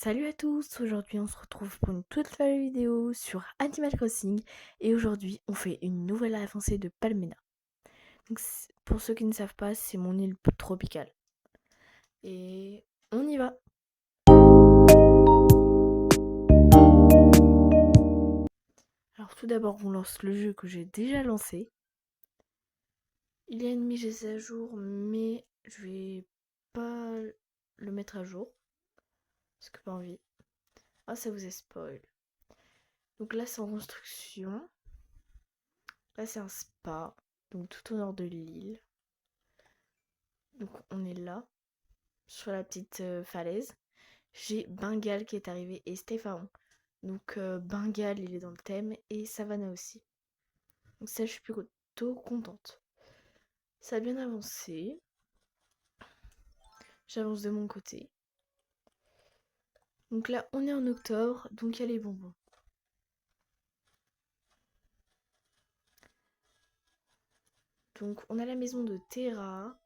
Salut à tous, aujourd'hui on se retrouve pour une toute nouvelle vidéo sur Animal Crossing et aujourd'hui on fait une nouvelle avancée de Palmena. Donc, pour ceux qui ne savent pas, c'est mon île tropicale. Et on y va. Alors tout d'abord on lance le jeu que j'ai déjà lancé. Il y a une mise à jour mais je vais pas le mettre à jour parce que pas envie. Ah, ça vous est spoil. Donc là c'est en construction. Là c'est un spa, donc tout au nord de l'île. Donc on est là, sur la petite falaise. J'ai Bengal qui est arrivé et Stéphane. Donc Bengal il est dans le thème et Savannah aussi. Donc ça je suis plutôt contente. Ça a bien avancé. J'avance de mon côté. Donc là on est en octobre, donc il y a les bonbons. Donc on a la maison de Terra.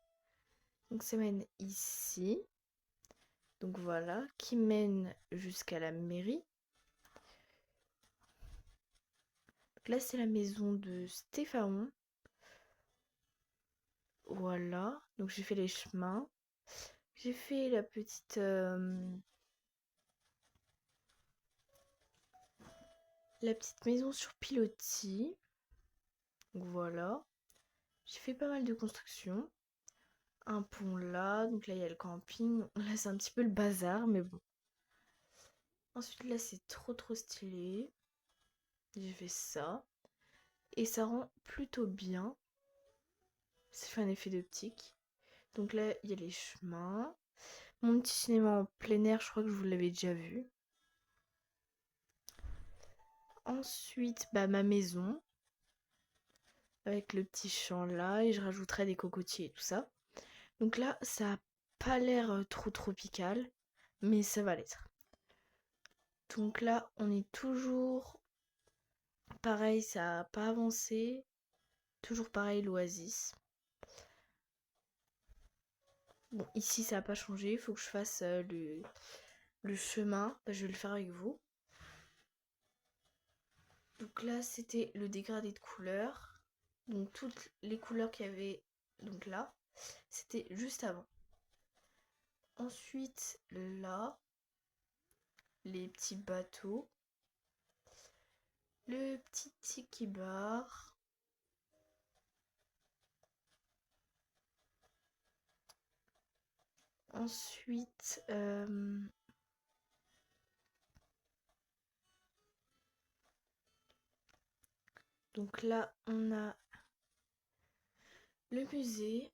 Donc ça mène ici. Donc voilà, qui mène jusqu'à la mairie. Donc là c'est la maison de Stéphane. Voilà, donc j'ai fait les chemins. J'ai fait la petite maison sur pilotis. Donc voilà. J'ai fait pas mal de constructions. Un pont là, donc là il y a le camping. Là c'est un petit peu le bazar, mais bon. Ensuite là c'est trop stylé. J'ai fait ça. Et ça rend plutôt bien. Ça fait un effet d'optique. Donc là il y a les chemins. Mon petit cinéma en plein air, je crois que je vous l'avais déjà vu. Ensuite, ma maison. Avec le petit champ là. Et je rajouterai des cocotiers et tout ça. Donc là, ça a pas l'air trop tropical. Mais ça va l'être. Donc là, on est toujours pareil, ça n'a pas avancé. Toujours pareil, l'oasis. Bon, ici, ça n'a pas changé. Il faut que je fasse le chemin. Je vais le faire avec vous. Donc là, c'était le dégradé de couleurs. Donc toutes les couleurs qu'il y avait donc là, c'était juste avant. Ensuite, là, les petits bateaux. Le petit tiki bar. Ensuite, donc là, on a le musée.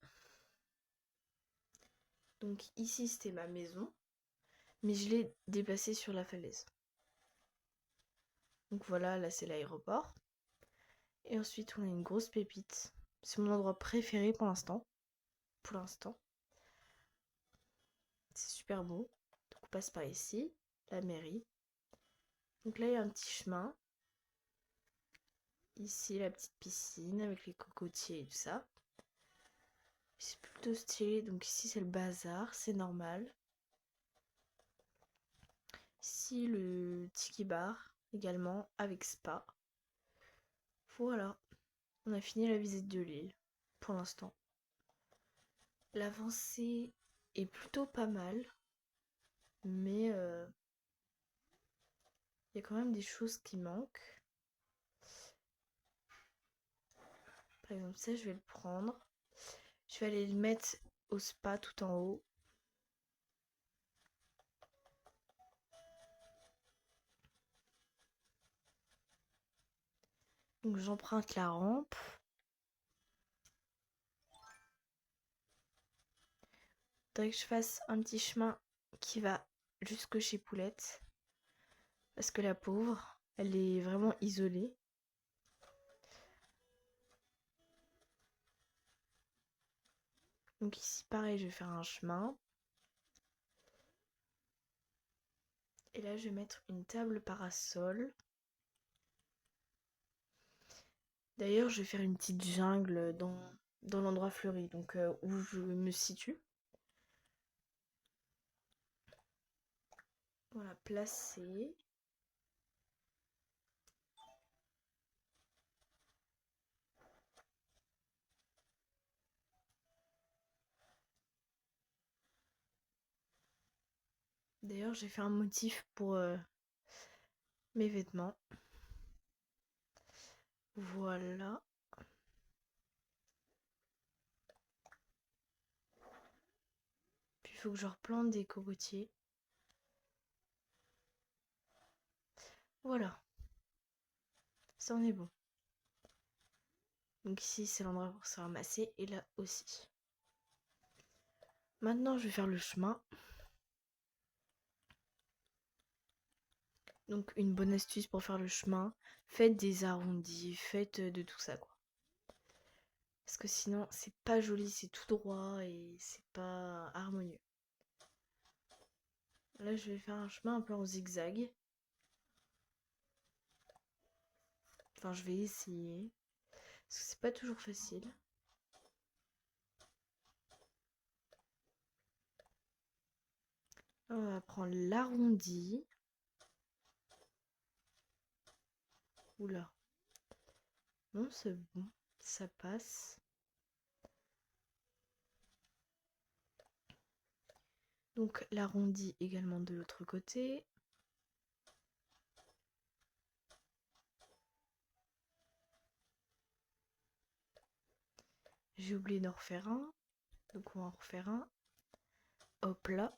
Donc ici, c'était ma maison. Mais je l'ai déplacée sur la falaise. Donc voilà, là, c'est l'aéroport. Et ensuite, on a une grosse pépite. C'est mon endroit préféré pour l'instant. Pour l'instant. C'est super beau. Donc on passe par ici, la mairie. Donc là, il y a un petit chemin. Ici, la petite piscine avec les cocotiers et tout ça. C'est plutôt stylé. Donc ici, c'est le bazar, c'est normal. Ici, le tiki bar également avec spa. Voilà, on a fini la visite de l'île pour l'instant. L'avancée est plutôt pas mal, mais il y a quand même des choses qui manquent. Par exemple, ça, je vais le prendre. Je vais aller le mettre au spa tout en haut. Donc j'emprunte la rampe. Faudrait que je fasse un petit chemin qui va jusque chez Poulette. Parce que la pauvre, elle est vraiment isolée. Donc ici, pareil, je vais faire un chemin. Et là, je vais mettre une table parasol. D'ailleurs, je vais faire une petite jungle dans l'endroit fleuri, donc où je me situe. Voilà, placer. D'ailleurs, j'ai fait un motif pour mes vêtements. Voilà. Puis il faut que je replante des cocotiers. Voilà, ça en est bon. Donc ici, c'est l'endroit pour se ramasser et là aussi. Maintenant, je vais faire le chemin. Donc une bonne astuce pour faire le chemin, faites des arrondis, faites de tout ça quoi. Parce que sinon, c'est pas joli, c'est tout droit et c'est pas harmonieux. Là, je vais faire un chemin un peu en zigzag. Enfin, je vais essayer. Parce que c'est pas toujours facile. On va prendre l'arrondi. Oula. Non, c'est bon. Ça passe. Donc l'arrondi également de l'autre côté. J'ai oublié d'en refaire un. Donc on va en refaire un. Hop là.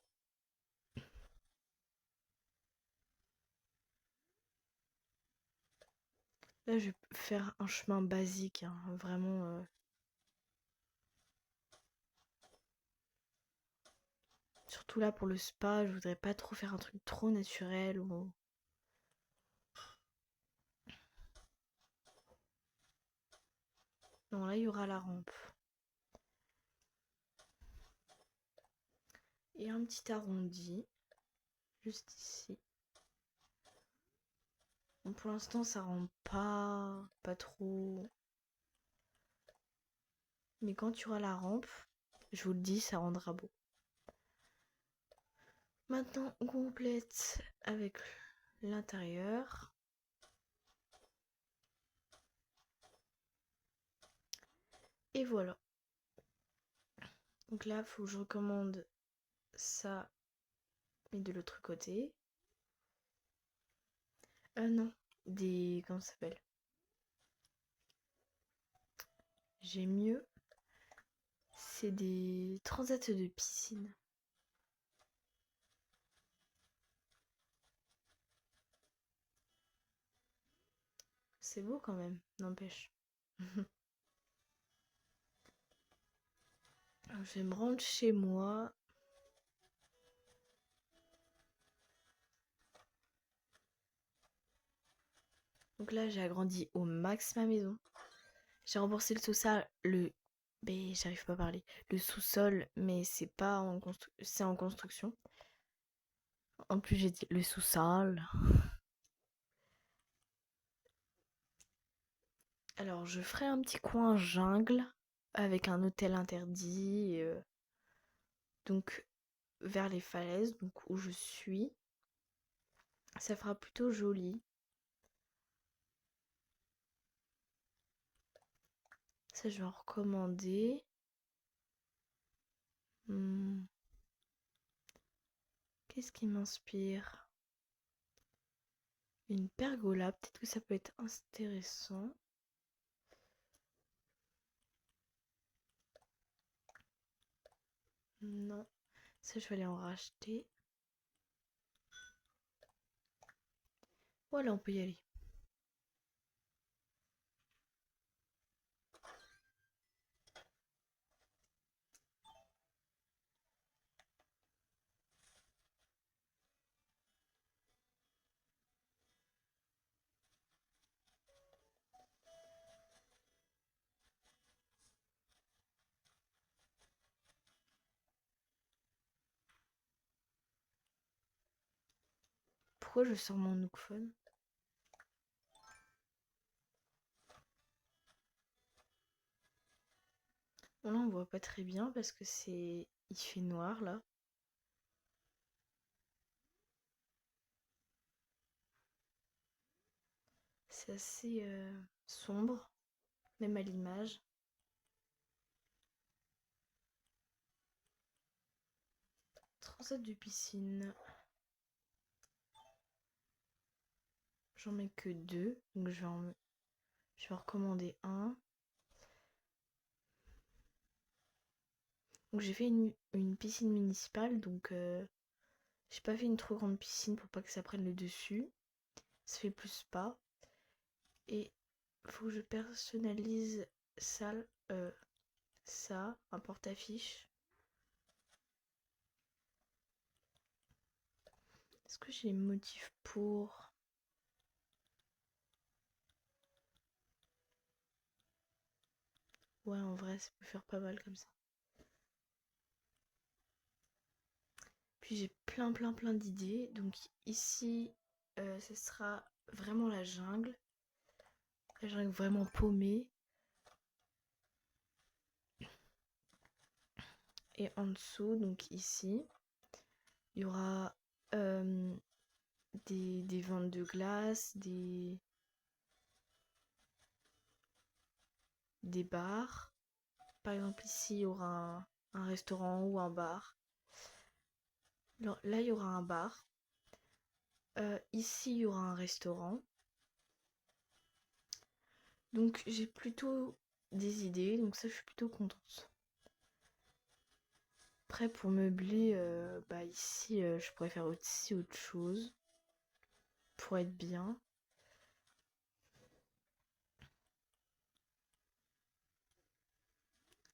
Là, je vais faire un chemin basique, hein, vraiment. Surtout là pour le spa, je voudrais pas trop faire un truc trop naturel ou. Non, là il y aura la rampe. Et un petit arrondi, juste ici. Bon, pour l'instant, ça rend pas trop. Mais quand tu auras la rampe, je vous le dis, ça rendra beau. Maintenant, on complète avec l'intérieur. Et voilà. Donc là, il faut que je recommande ça, mais de l'autre côté. Non, des. Comment ça s'appelle? J'ai mieux. C'est des transats de piscine. C'est beau quand même, n'empêche. Je vais me rendre chez moi. Donc là, j'ai agrandi au max ma maison. J'ai remboursé le sous-sol, Mais j'arrive pas à parler. Le sous-sol, mais c'est pas en c'est en construction. En plus, j'ai dit le sous-sol. Alors, je ferai un petit coin jungle avec un hôtel interdit. Donc, vers les falaises, donc où je suis. Ça fera plutôt joli. Ça, je vais en recommander. Hmm, Qu'est-ce qui m'inspire? Une pergola, peut-être que ça peut être intéressant. Non, ça je vais aller en racheter. Voilà, on peut y aller. Pourquoi je sors mon Nook Phone? Bon, là on voit pas très bien parce que c'est. Il fait noir là. C'est assez sombre, même à l'image. Transat de piscine. J'en mets que deux, donc je vais en recommander un. Donc j'ai fait une piscine municipale, donc j'ai pas fait une trop grande piscine pour pas que ça prenne le dessus. Ça fait plus spa. Et faut que je personnalise ça, euh, ça, un porte-affiche. Est-ce que j'ai les motifs pour? Ouais, en vrai, ça peut faire pas mal comme ça. Puis j'ai plein d'idées. Donc ici, ce sera vraiment la jungle. La jungle vraiment paumée. Et en dessous, donc ici, il y aura euh, des ventes de glace, des bars. Par exemple, ici, il y aura un restaurant ou un bar. Alors, là, il y aura un bar. Ici, il y aura un restaurant. Donc, j'ai plutôt des idées. Donc, ça, je suis plutôt contente. Après, pour meubler, bah ici, je pourrais faire aussi autre chose. Pour être bien.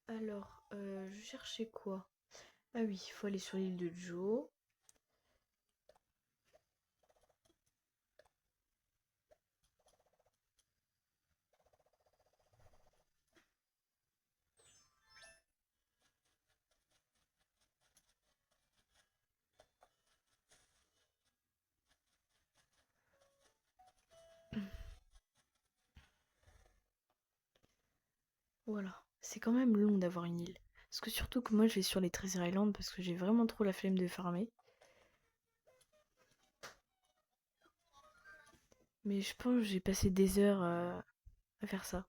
Alors, je cherchais quoi? Ah oui, il faut aller sur l'île de Joe. Voilà. C'est quand même long d'avoir une île. Parce que surtout que moi, je vais sur les Treasure Island parce que j'ai vraiment trop la flemme de farmer. Mais je pense que j'ai passé des heures à faire ça.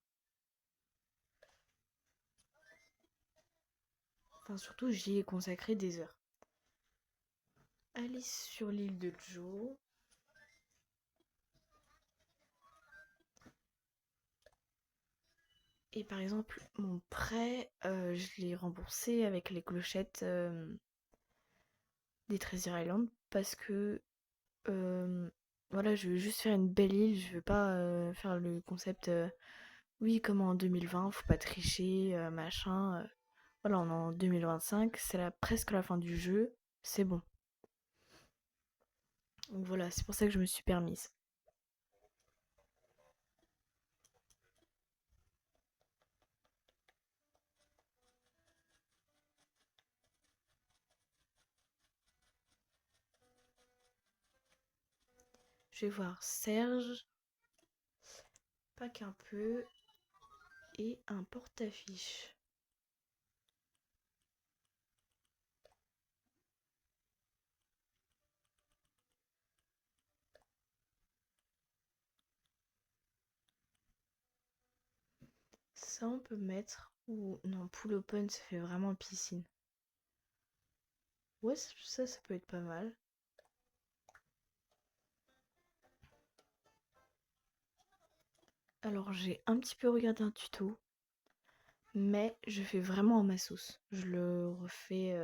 Enfin, surtout, j'y ai consacré des heures. Aller sur l'île de Joe. Et par exemple, mon prêt, je l'ai remboursé avec les clochettes des Treasure Island parce que voilà, je veux juste faire une belle île, je veux pas faire le concept oui, comme en 2020, faut pas tricher, machin. Voilà, on est en 2025, c'est presque la fin du jeu, c'est bon. Donc voilà, c'est pour ça que je me suis permise. Je vais voir Serge, pas qu'un peu, et un porte-affiche. Ça, on peut mettre. Ou non, pool open, ça fait vraiment piscine. Ouais, ça peut être pas mal. Alors, j'ai un petit peu regardé un tuto, mais je fais vraiment à ma sauce. Je le refais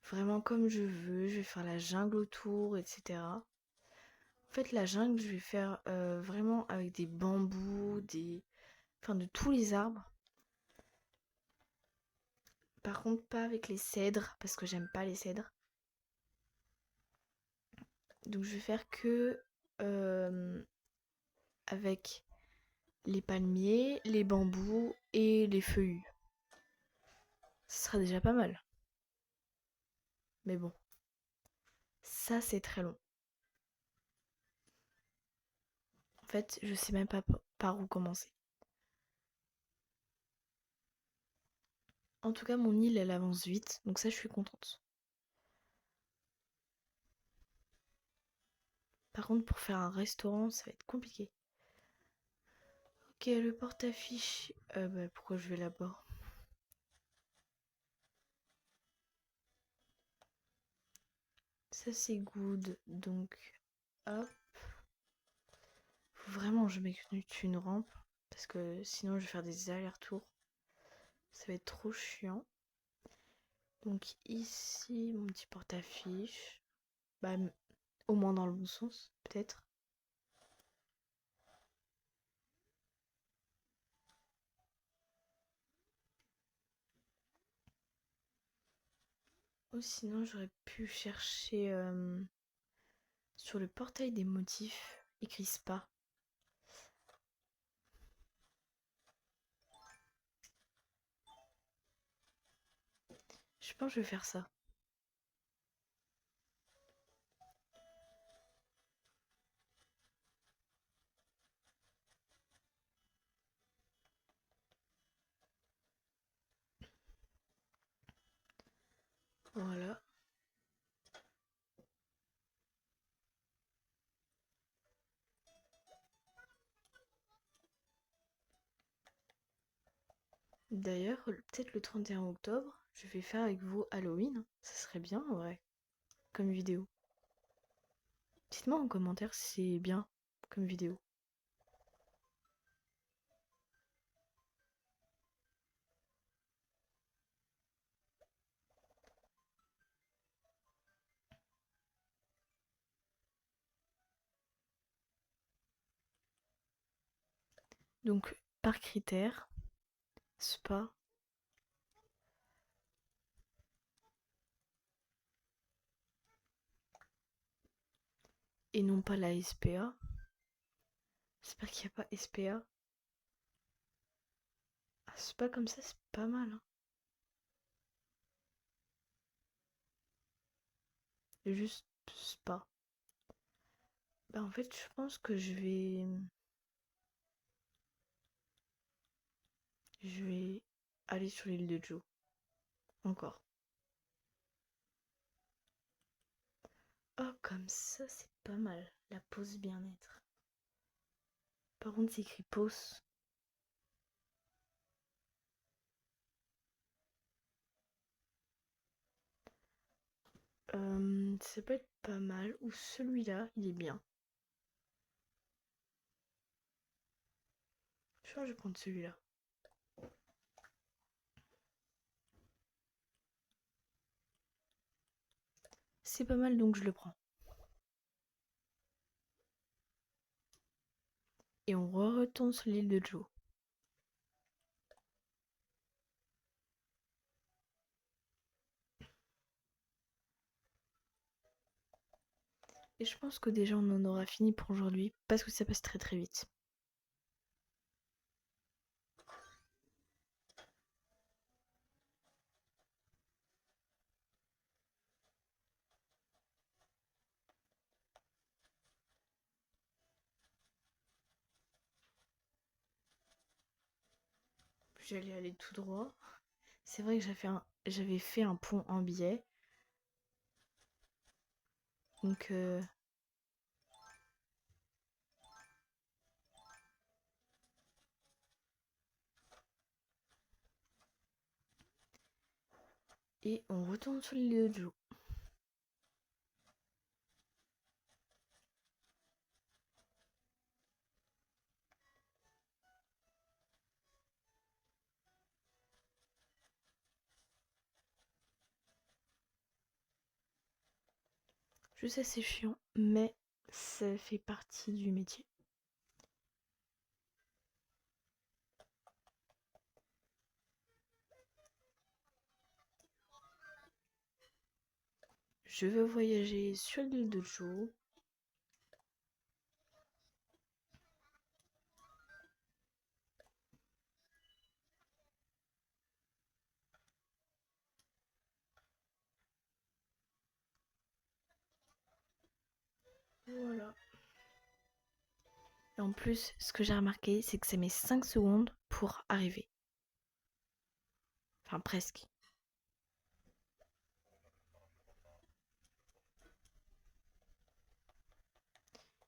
vraiment comme je veux. Je vais faire la jungle autour, etc. En fait, la jungle, je vais faire vraiment avec des bambous, enfin de tous les arbres. Par contre, pas avec les cèdres, parce que j'aime pas les cèdres. Donc je vais faire que euh, avec les palmiers, les bambous et les feuillus. Ce sera déjà pas mal. Mais bon, ça c'est très long. En fait, je sais même pas par où commencer. En tout cas, mon île, elle avance vite, donc ça, je suis contente. Par contre, pour faire un restaurant, ça va être compliqué. Ok, le porte-affiche. Pourquoi je vais là-bas? Ça c'est good. Donc, hop. Faut vraiment que je mette une rampe. Parce que sinon je vais faire des allers-retours. Ça va être trop chiant. Donc ici, mon petit porte-affiche. Bah, au moins dans le bon sens, peut-être. Ou sinon j'aurais pu chercher sur le portail des motifs, écrit spa. Je pense que je vais faire ça. Voilà. D'ailleurs, peut-être le 31 octobre, je vais faire avec vous Halloween. Ça serait bien en vrai, comme vidéo. Dites-moi en commentaire si c'est bien comme vidéo. Donc, par critère, spa et non pas la SPA. J'espère qu'il n'y a pas SPA. Ah, spa comme ça, c'est pas mal, hein. Juste spa. Bah en fait, je pense que je vais aller sur l'île de Joe. Encore. Oh, comme ça, c'est pas mal. La pause bien-être. Par contre, c'est écrit pause. Ça peut être pas mal. Ou celui-là, il est bien. Je crois que je vais prendre celui-là. C'est pas mal, donc je le prends. Et on retourne sur l'île de Joe. Et je pense que déjà on en aura fini pour aujourd'hui. Parce que ça passe très très vite. J'allais aller tout droit. C'est vrai que j'avais fait un pont en biais. Donc, et on retourne sur l'île de Joe. Je sais, c'est chiant, mais ça fait partie du métier. Je veux voyager sur l'île de Joe. Voilà. Et en plus, ce que j'ai remarqué, c'est que ça met 5 secondes pour arriver. Enfin, presque.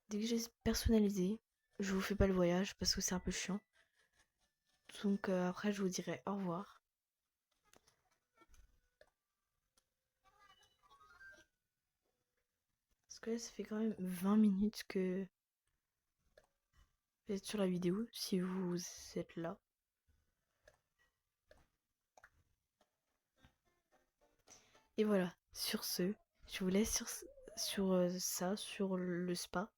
Dès que j'ai personnalisé, je vous fais pas le voyage parce que c'est un peu chiant. Donc après, je vous dirai au revoir. Parce que là, ça fait quand même 20 minutes que vous êtes sur la vidéo, si vous êtes là. Et voilà, sur ce, je vous laisse sur le spa.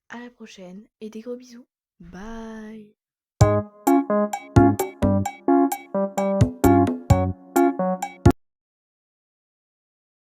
À la prochaine et des gros bisous. Bye.